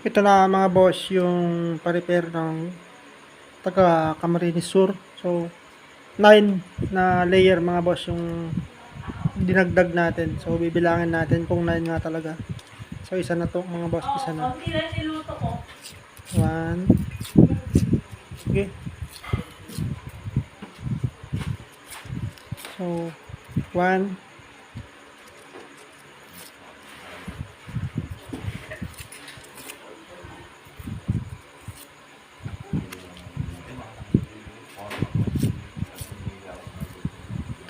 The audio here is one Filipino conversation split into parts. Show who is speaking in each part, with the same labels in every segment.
Speaker 1: Ito na mga boss yung pa-repair ng taga Camarines Sur. So 9 na layer mga boss yung dinagdag natin. So bibilangin natin kung 9 nga talaga. So isa na to mga boss, isa na.
Speaker 2: Konti lang niluto ko.
Speaker 1: 1. Okay. So 1.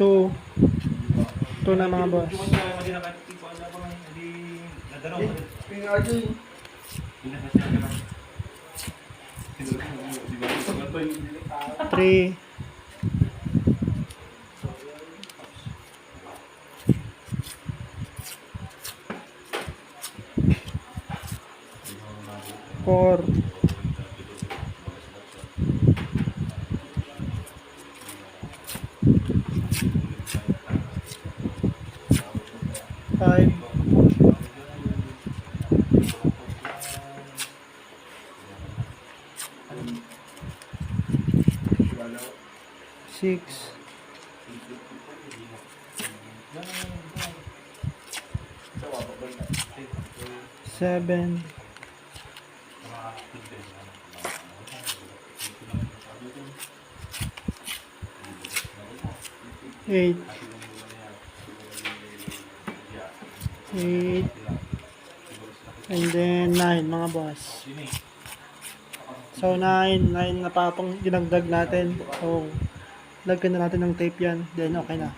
Speaker 1: 2. 2 na mga boss. 3. 4. 5. 6. 7. 8. 8. And then 9 mga boss. So 9 na patong dinagdag natin. So lagyan na natin ng tape yan. Then okay na.